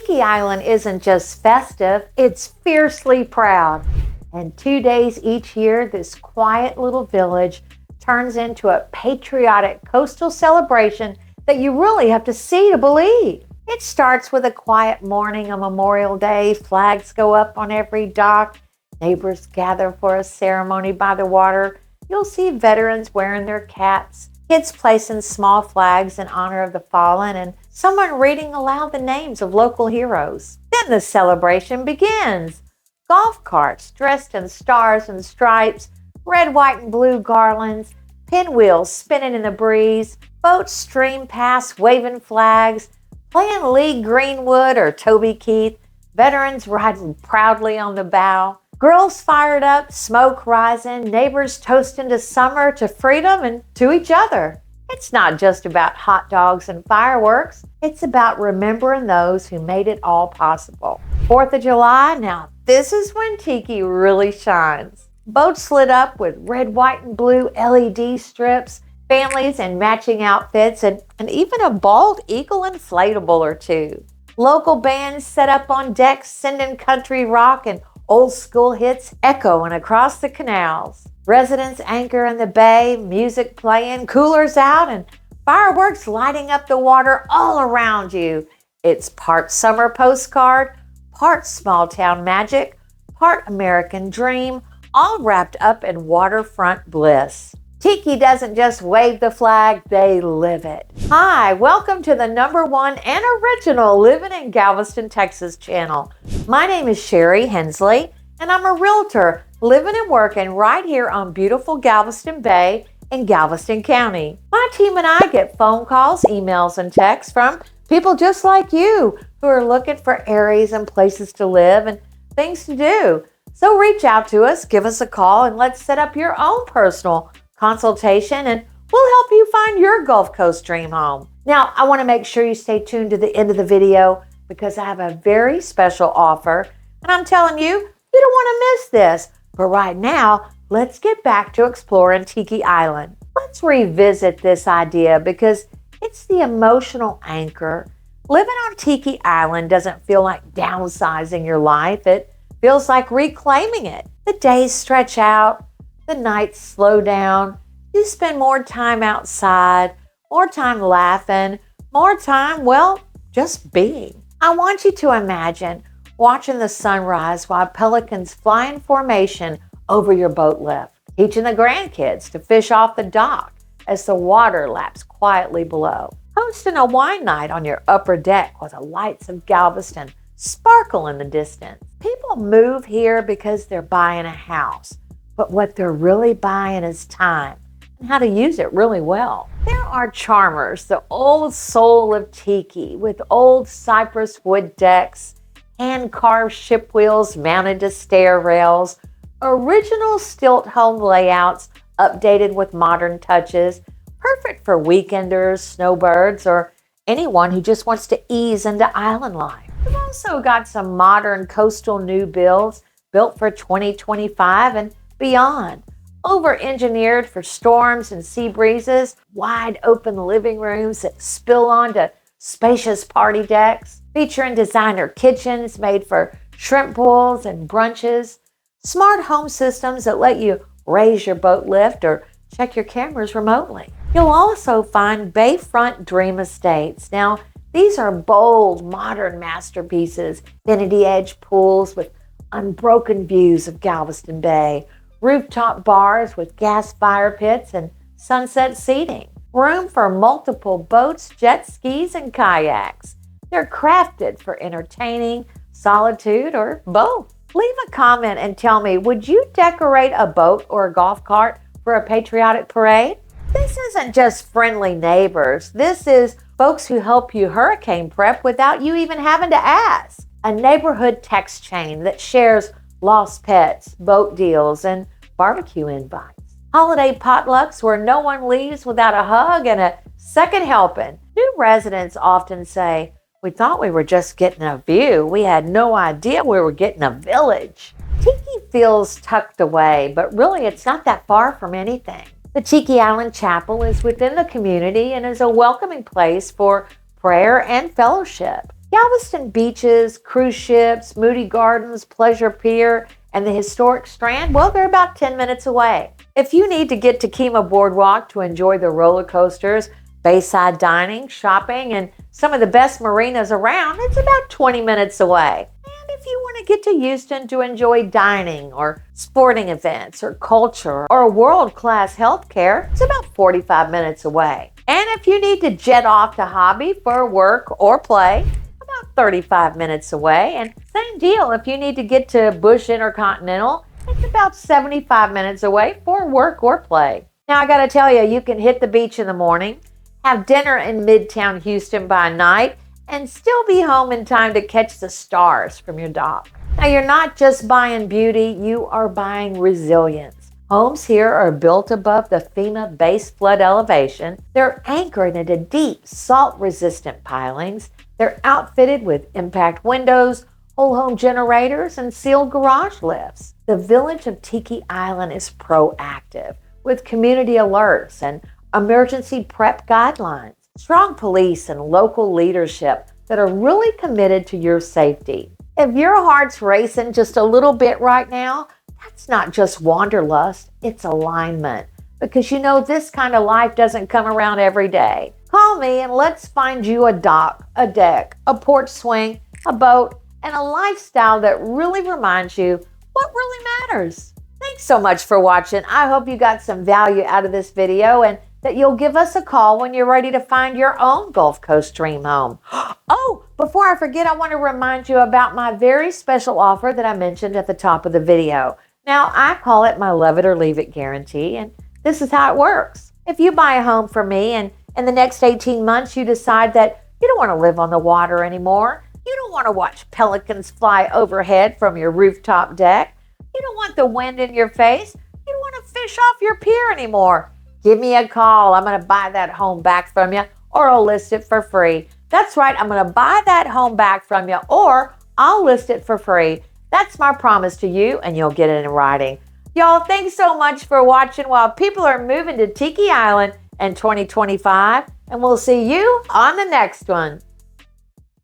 Tiki Island isn't just festive, it's fiercely proud. And 2 days each year, this quiet little village turns into a patriotic coastal celebration that you really have to see to believe. It starts with a quiet morning on Memorial Day. Flags go up on every dock. Neighbors gather for a ceremony by the water. You'll see veterans wearing their caps, kids placing small flags in honor of the fallen, and someone reading aloud the names of local heroes. Then the celebration begins. Golf carts dressed in stars and stripes, red, white, and blue garlands, pinwheels spinning in the breeze, boats stream past waving flags, playing Lee Greenwood or Toby Keith, veterans riding proudly on the bow, grills fired up, smoke rising, neighbors toasting to summer, to freedom, and to each other. It's not just about hot dogs and fireworks. It's about remembering those who made it all possible. 4th of July, now this is when Tiki really shines. Boats lit up with red, white, and blue LED strips, families in matching outfits, and even a bald eagle inflatable or two. Local bands set up on decks sending country rock and old school hits echoing across the canals. Residents anchor in the bay, music playing, coolers out, and fireworks lighting up the water all around you. It's part summer postcard, part small town magic, part American dream, all wrapped up in waterfront bliss. Tiki doesn't just wave the flag, they live it. Hi, welcome to the #1 and original Living in Galveston, Texas channel. My name is Sheri Hensley, and I'm a realtor living and working right here on beautiful Galveston Bay in Galveston County. My team and I get phone calls, emails, and texts from people just like you who are looking for areas and places to live and things to do. So reach out to us, give us a call, and let's set up your own personal consultation, and we'll help you find your Gulf Coast dream home. Now, I want to make sure you stay tuned to the end of the video because I have a very special offer, and I'm telling you, you don't want to miss this. But right now, let's get back to exploring Tiki Island. Let's revisit this idea because it's the emotional anchor. Living on Tiki Island doesn't feel like downsizing your life. It feels like reclaiming it. The days stretch out. The nights slow down. You spend more time outside, more time laughing, more time, well, just being. I want you to imagine watching the sunrise while pelicans fly in formation over your boat lift, teaching the grandkids to fish off the dock as the water laps quietly below, hosting a wine night on your upper deck while the lights of Galveston sparkle in the distance. People move here because they're buying a house. But what they're really buying is time and how to use it really well. There are charmers, the old soul of Tiki, with old cypress wood decks, hand-carved ship wheels mounted to stair rails, original stilt home layouts updated with modern touches, perfect for weekenders, snowbirds, or anyone who just wants to ease into island life. We've also got some modern coastal new builds built for 2025 and beyond, over-engineered for storms and sea breezes, wide open living rooms that spill onto spacious party decks, featuring designer kitchens made for shrimp boils and brunches, smart home systems that let you raise your boat lift or check your cameras remotely. You'll also find Bayfront Dream Estates. Now, these are bold, modern masterpieces, infinity edge pools with unbroken views of Galveston Bay, rooftop bars with gas fire pits and sunset seating, room for multiple boats, jet skis, and kayaks. They're crafted for entertaining, solitude, or both. Leave a comment and tell me, would you decorate a boat or a golf cart for a patriotic parade? This isn't just friendly neighbors. This is folks who help you hurricane prep without you even having to ask. A neighborhood text chain that shares lost pets, boat deals, and barbecue invites. Holiday potlucks where no one leaves without a hug and a second helping. New residents often say, "We thought we were just getting a view. We had no idea we were getting a village." Tiki feels tucked away, but really it's not that far from anything. The Tiki Island Chapel is within the community and is a welcoming place for prayer and fellowship. Galveston beaches, cruise ships, Moody Gardens, Pleasure Pier, and the historic Strand, well, they're about 10 minutes away. If you need to get to Kemah Boardwalk to enjoy the roller coasters, bayside dining, shopping, and some of the best marinas around, it's about 20 minutes away. And if you want to get to Houston to enjoy dining or sporting events or culture or world-class healthcare, it's about 45 minutes away. And if you need to jet off to hobby for work or play, about 35 minutes away. And same deal, if you need to get to Bush Intercontinental, it's about 75 minutes away for work or play. Now, I got to tell you, you can hit the beach in the morning, have dinner in Midtown Houston by night, and still be home in time to catch the stars from your dock. Now, you're not just buying beauty, you are buying resilience. Homes here are built above the FEMA base flood elevation. They're anchored into deep, salt-resistant pilings. They're outfitted with impact windows, whole home generators, and sealed garage lifts. The village of Tiki Island is proactive with community alerts and emergency prep guidelines, strong police and local leadership that are really committed to your safety. If your heart's racing just a little bit right now, that's not just wanderlust, it's alignment. Because you know this kind of life doesn't come around every day. Call me and let's find you a dock, a deck, a porch swing, a boat, and a lifestyle that really reminds you what really matters. Thanks so much for watching. I hope you got some value out of this video and that you'll give us a call when you're ready to find your own Gulf Coast dream home. Oh, before I forget, I want to remind you about my very special offer that I mentioned at the top of the video. Now, I call it my love it or leave it guarantee, and this is how it works. If you buy a home from me and in the next 18 months you decide that you don't want to live on the water anymore, you don't want to watch pelicans fly overhead from your rooftop deck, you don't want the wind in your face, you don't want to fish off your pier anymore, give me a call. I'm going to buy that home back from you, or I'll list it for free. That's right, I'm going to buy that home back from you, or I'll list it for free. That's my promise to you, and you'll get it in writing. Y'all, thanks so much for watching while people are moving to Tiki Island in 2025, and we'll see you on the next one.